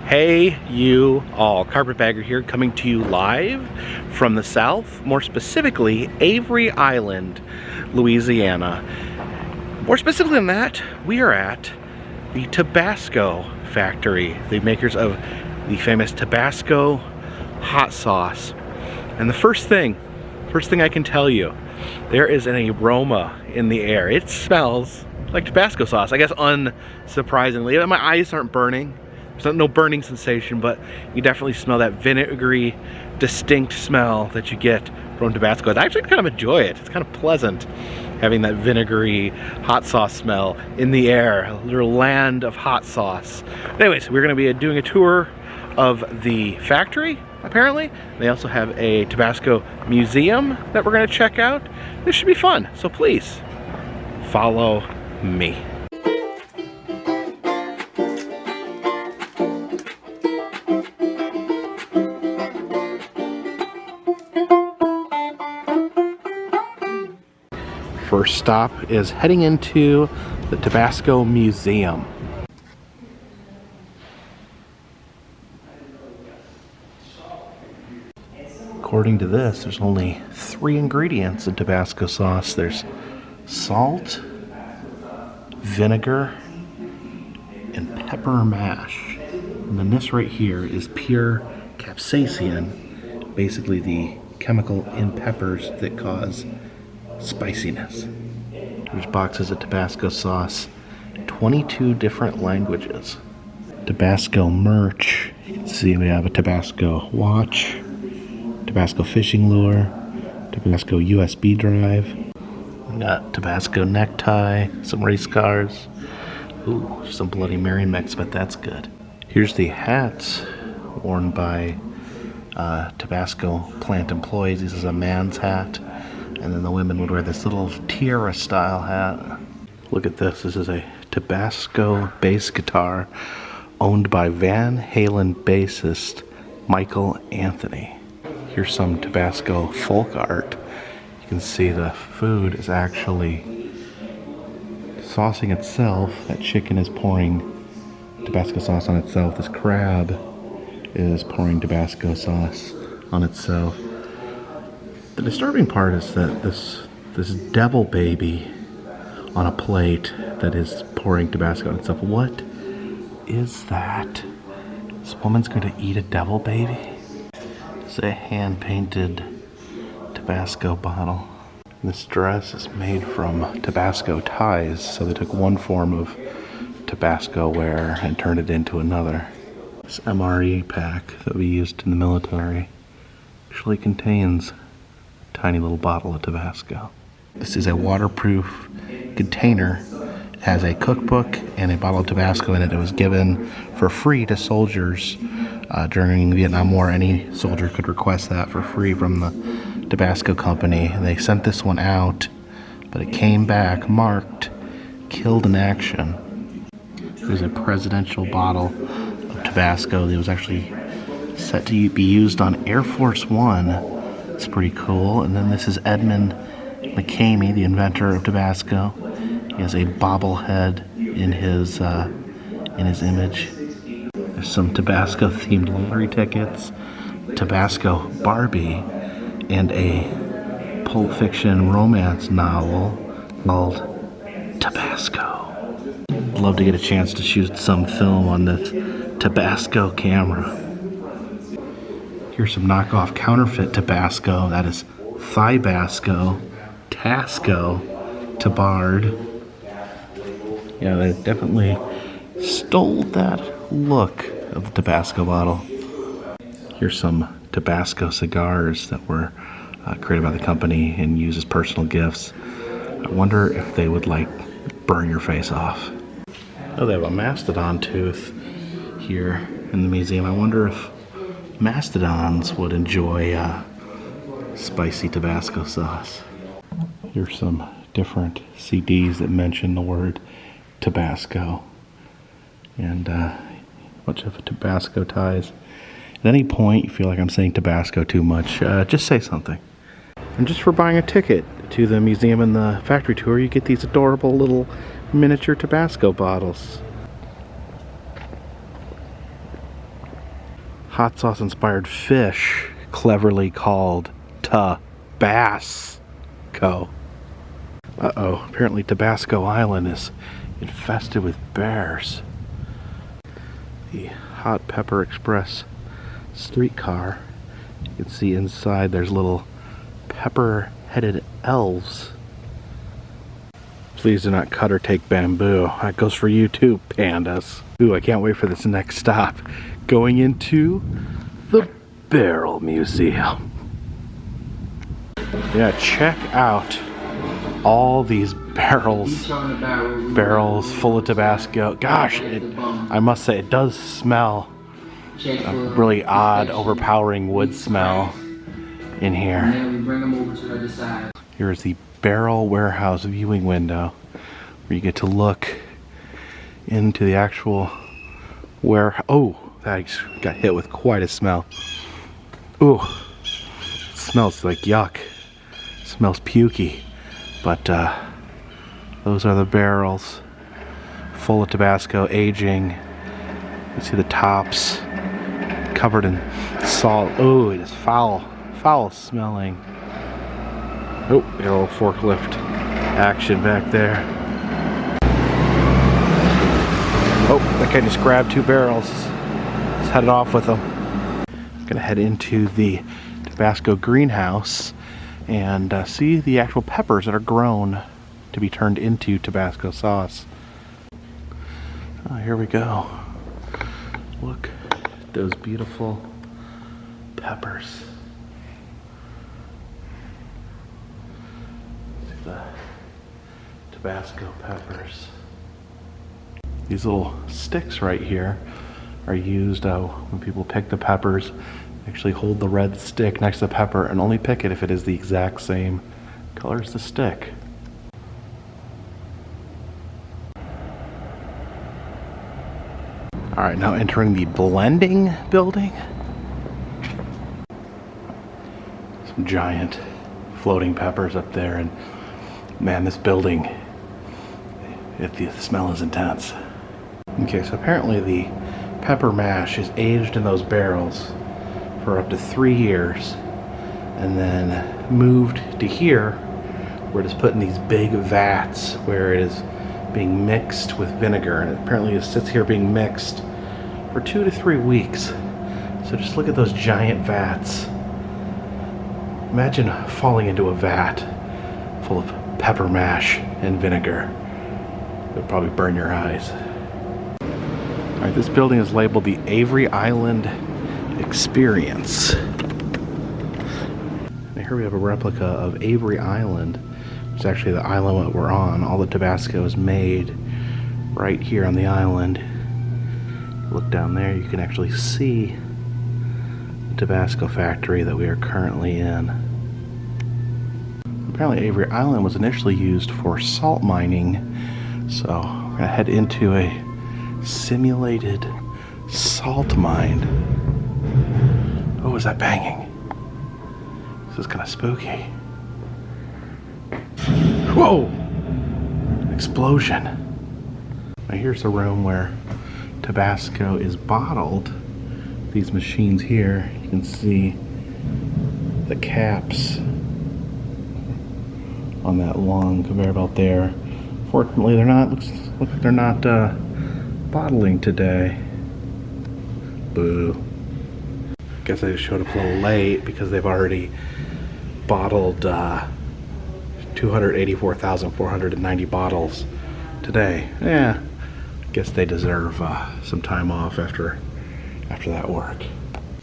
Hey you all, Carpetbagger here, coming to you live from the south, more specifically Avery Island, Louisiana. More specifically than that, we are at the Tabasco factory, the makers of the famous Tabasco hot sauce. And the first thing I can tell you, there is an aroma in the air. It smells like Tabasco sauce, I guess unsurprisingly. My eyes aren't burning. There's no burning sensation, but you definitely smell that vinegary, distinct smell that you get from Tabasco. I actually kind of enjoy it. It's kind of pleasant having that vinegary hot sauce smell in the air, a little land of hot sauce. Anyways, we're gonna be doing a tour of the factory, apparently. They also have a Tabasco Museum that we're gonna check out. This should be fun, so please follow me. First stop is heading into the Tabasco Museum. According to this, there's only 3 ingredients in Tabasco sauce. There's salt, vinegar, and pepper mash. And then this right here is pure capsaicin, basically the chemical in peppers that cause spiciness. There's boxes of Tabasco sauce, 22 different languages. Tabasco merch. You can see we have a Tabasco watch, Tabasco fishing lure, Tabasco USB drive. We got Tabasco necktie, some race cars. Ooh, some Bloody Mary mix, but that's good. Here's the hats worn by Tabasco plant employees. This is a man's hat. And then the women would wear this little tiara style hat. Look at this. This is a Tabasco bass guitar owned by Van Halen bassist Michael Anthony. Here's some Tabasco folk art. You can see the food is actually saucing itself. That chicken is pouring Tabasco sauce on itself. This crab is pouring Tabasco sauce on itself. The disturbing part is that this devil baby on a plate that is pouring Tabasco on itself. What is that? This woman's going to eat a devil baby? It's a hand-painted Tabasco bottle. This dress is made from Tabasco ties, so they took one form of Tabasco wear and turned it into another. This MRE pack that we used in the military actually contains tiny little bottle of Tabasco. This is a waterproof container. It has a cookbook and a bottle of Tabasco in it. It was given for free to soldiers during the Vietnam War. Any soldier could request that for free from the Tabasco company. And they sent this one out, but it came back marked "Killed in Action." There's a presidential bottle of Tabasco that was actually set to be used on Air Force One. It's pretty cool. And then this is Edmund McCamey, the inventor of Tabasco. He has a bobblehead in his image. There's some Tabasco themed lottery tickets, Tabasco Barbie, and a Pulp Fiction romance novel called Tabasco. I'd love to get a chance to shoot some film on this Tabasco camera. Here's some knockoff counterfeit Tabasco. That is Thibasco, Tasco, Tabard. Yeah, they definitely stole that look of the Tabasco bottle. Here's some Tabasco cigars that were created by the company and used as personal gifts. I wonder if they would like burn your face off. Oh, they have a mastodon tooth here in the museum. I wonder if mastodons would enjoy spicy Tabasco sauce. Here's some different CDs that mention the word Tabasco and a bunch of Tabasco ties. At any point you feel like I'm saying Tabasco too much, just say something. And just for buying a ticket to the museum and the factory tour, you get these adorable little miniature Tabasco bottles. hot sauce inspired fish, cleverly called Tabasco. Uh-oh, apparently Tabasco Island is infested with bears. The Hot Pepper Express streetcar. You can see inside there's little pepper-headed elves. Please do not cut or take bamboo. That goes for you too, pandas. Ooh, I can't wait for this next stop. Going into the Barrel Museum. Yeah, check out all these barrels full of Tabasco. Gosh, I must say it does smell a really odd, overpowering wood smell in here. Here's the Barrel Warehouse viewing window where you get to look into the actual warehouse. Oh, that got hit with quite a smell. Ooh, it smells like yuck. It smells pukey. But those are the barrels full of Tabasco aging. You see the tops covered in salt. Oh, it is foul smelling. Oh, got a little forklift action back there. Oh, that guy just grabbed 2 barrels. Let's head it off with them. Gonna head into the Tabasco greenhouse and see the actual peppers that are grown to be turned into Tabasco sauce. Oh, here we go. Look at those beautiful peppers. See the Tabasco peppers. These little sticks right here are used when people pick the peppers. Actually hold the red stick next to the pepper and only pick it if it is the exact same color as the stick. Alright, now entering the blending building. Some giant floating peppers up there, and man, this building, the smell is intense. Okay, so apparently the pepper mash is aged in those barrels for up to 3 years and then moved to here where it is put in these big vats where it is being mixed with vinegar, and apparently it sits here being mixed for 2 to 3 weeks. So just look at those giant vats. Imagine falling into a vat full of pepper mash and vinegar. It would probably burn your eyes. Alright, this building is labeled the Avery Island Experience. And here we have a replica of Avery Island, which is actually the island that we're on. All the Tabasco is made right here on the island. Look down there, you can actually see the Tabasco factory that we are currently in. Apparently Avery Island was initially used for salt mining, so we're gonna head into a simulated salt mine. Oh, is that banging? This is kind of spooky. Whoa! Explosion. Now here's a room where Tabasco is bottled. These machines here, you can see the caps on that long conveyor belt there. Fortunately, they're not. Looks like they're not bottling today. Boo. Guess I just showed up a little late because they've already bottled 284,490 bottles today. Yeah, I guess they deserve some time off after that work.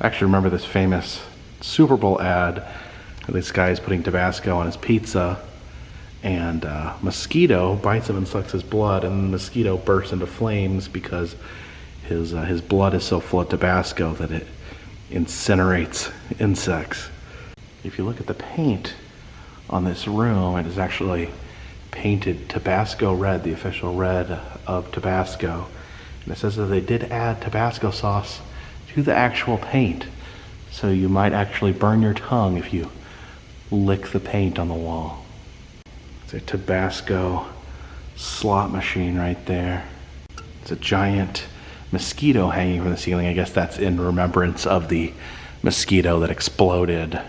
I actually remember this famous Super Bowl ad. This guy is putting Tabasco on his pizza, and a mosquito bites him and sucks his blood, and the mosquito bursts into flames because his blood is so full of Tabasco that it incinerates insects. If you look at the paint on this room, it is actually painted Tabasco red, the official red of Tabasco. And it says that they did add Tabasco sauce to the actual paint. So you might actually burn your tongue if you lick the paint on the wall. It's a Tabasco slot machine right there. It's a giant mosquito hanging from the ceiling. I guess that's in remembrance of the mosquito that exploded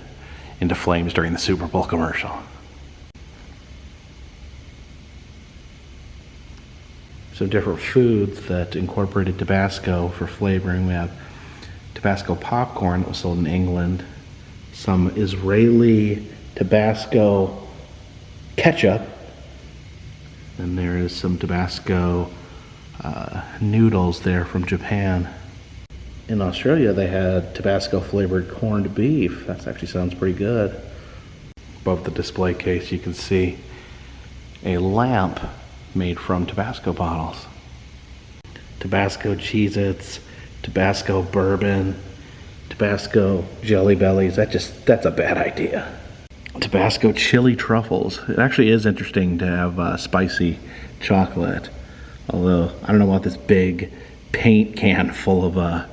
into flames during the Super Bowl commercial. Some different foods that incorporated Tabasco for flavoring. We have Tabasco popcorn that was sold in England, some Israeli Tabasco ketchup, and there is some Tabasco noodles there from Japan. In Australia they had Tabasco flavored corned beef. That actually sounds pretty good. Above the display case you can see a lamp made from Tabasco bottles. Tabasco Cheez-Its, Tabasco bourbon, Tabasco Jelly Bellies. That's a bad idea. Tabasco chili truffles. It actually is interesting to have spicy chocolate. Although, I don't know about this big paint can full of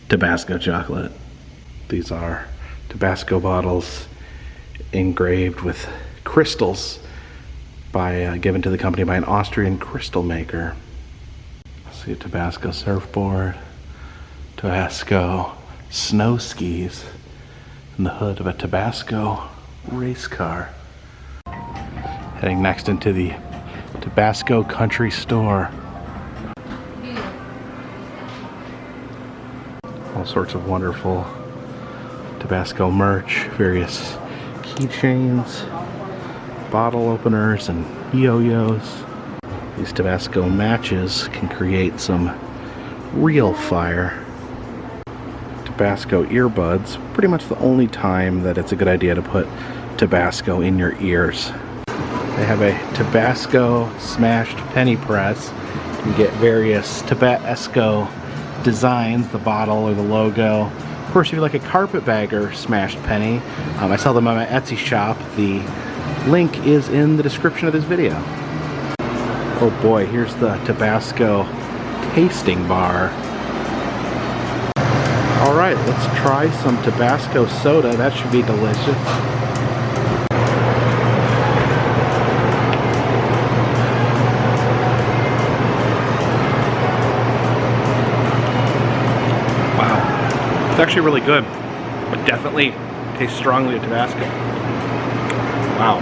Tabasco chocolate. These are Tabasco bottles engraved with crystals given to the company by an Austrian crystal maker. See a Tabasco surfboard, Tabasco snow skis, and the hood of a Tabasco race car. Heading next into the Tabasco Country Store. All sorts of wonderful Tabasco merch, various keychains, bottle openers, and yo-yos. These Tabasco matches can create some real fire. Tabasco earbuds, pretty much the only time that it's a good idea to put Tabasco in your ears. They have a Tabasco smashed penny press. You can get various Tabasco designs, the bottle or the logo. Of course, if you like a Carpetbagger smashed penny, I sell them on my Etsy shop. The link is in the description of this video. Oh boy, here's the Tabasco tasting bar. Alright, let's try some Tabasco soda. That should be delicious. Wow. It's actually really good, but definitely tastes strongly of Tabasco. Wow.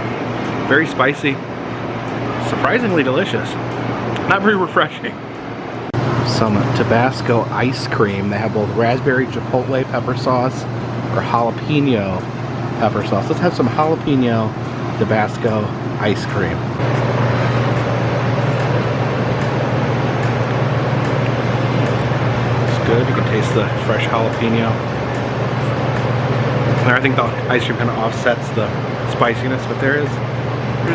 Very spicy. Surprisingly delicious. Not very refreshing. Some Tabasco ice cream. They have both raspberry chipotle pepper sauce or jalapeno pepper sauce. Let's have some jalapeno Tabasco ice cream. It's good. You can taste the fresh jalapeno. And I think the ice cream kind of offsets the spiciness, but there's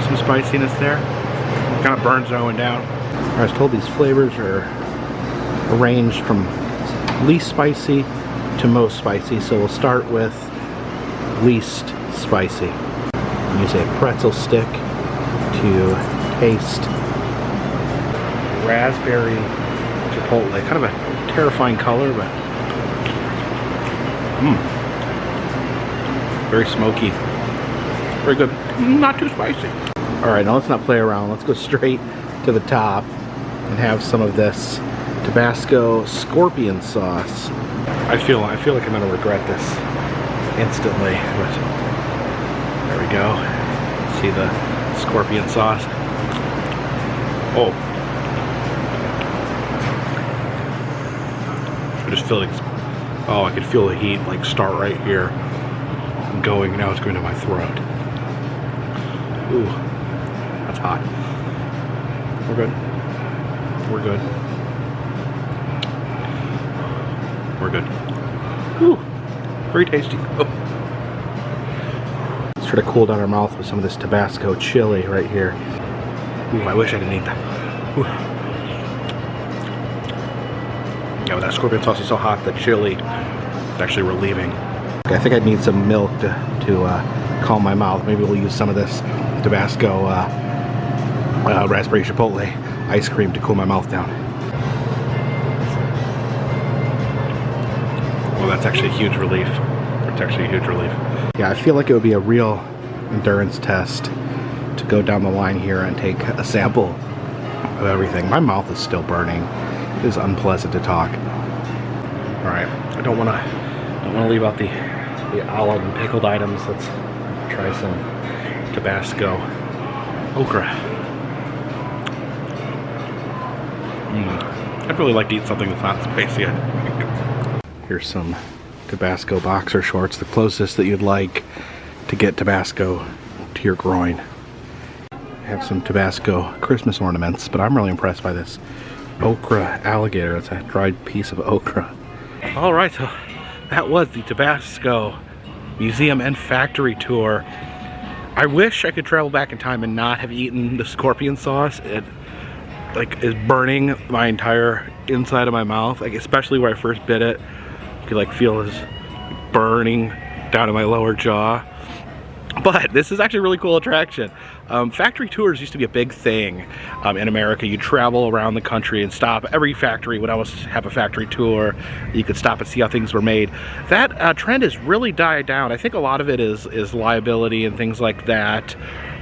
some spiciness there. It kind of burns going down. I was told these flavors are arranged from least spicy to most spicy, so we'll start with least spicy. Use a pretzel stick to taste raspberry chipotle. Kind of a terrifying color, but very smoky. Very good. Not too spicy. Alright, now let's not play around. Let's go straight to the top and have some of this Tabasco scorpion sauce. I feel like I'm gonna regret this instantly, but there we go. See the scorpion sauce. Oh, I just feel like I could feel the heat like start right here and going. Now it's going to my throat. Ooh, that's hot. We're good. We're good. We're good. Ooh, very tasty. Oh. Let's try to cool down our mouth with some of this Tabasco chili right here. Ooh, I wish I didn't eat that. Ooh. Yeah, that scorpion sauce is so hot, the chili is actually relieving. Okay, I think I'd need some milk to calm my mouth. Maybe we'll use some of this Tabasco raspberry chipotle ice cream to cool my mouth down. Well, that's actually a huge relief. It's actually a huge relief. Yeah, I feel like it would be a real endurance test to go down the line here and take a sample of everything. My mouth is still burning. It is unpleasant to talk. All right, I don't want to leave out the olive and pickled items. Let's try some Tabasco okra. I'd really like to eat something that's not spicy. Here's some Tabasco boxer shorts, the closest that you'd like to get Tabasco to your groin. I have some Tabasco Christmas ornaments, but I'm really impressed by this okra alligator. It's a dried piece of okra. All right, so that was the Tabasco Museum and Factory tour. I wish I could travel back in time and not have eaten the scorpion sauce. It is burning my entire inside of my mouth, especially where I first bit it. You could feel this burning down in my lower jaw. But this is actually a really cool attraction. Factory tours used to be a big thing in America. You travel around the country and stop every factory. Would always have a factory tour. You could stop and see how things were made. That trend has really died down. I think a lot of it is liability and things like that.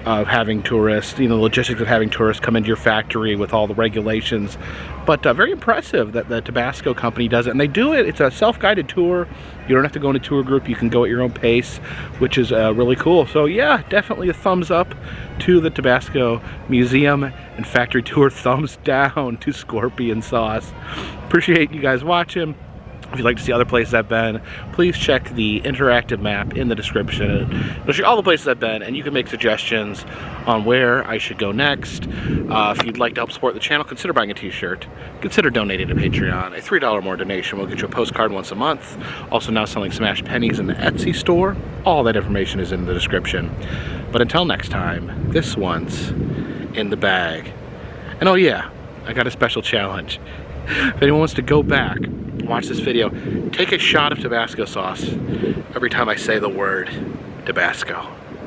Of having tourists, the logistics of having tourists come into your factory with all the regulations. But very impressive that the Tabasco company does it. And they do it, it's a self-guided tour. You don't have to go in a tour group, you can go at your own pace, which is really cool. So yeah, definitely a thumbs up to the Tabasco Museum and Factory Tour. Thumbs down to scorpion sauce. Appreciate you guys watching. If you'd like to see other places I've been, please check the interactive map in the description. It'll show you all the places I've been, and you can make suggestions on where I should go next. If you'd like to help support the channel, consider buying a t-shirt. Consider donating to Patreon. A $3 or more donation will get you a postcard once a month. Also now selling Smash Pennies in the Etsy store. All that information is in the description. But until next time, this one's in the bag. And oh yeah, I got a special challenge. If anyone wants to go back, watch this video, take a shot of Tabasco sauce every time I say the word Tabasco.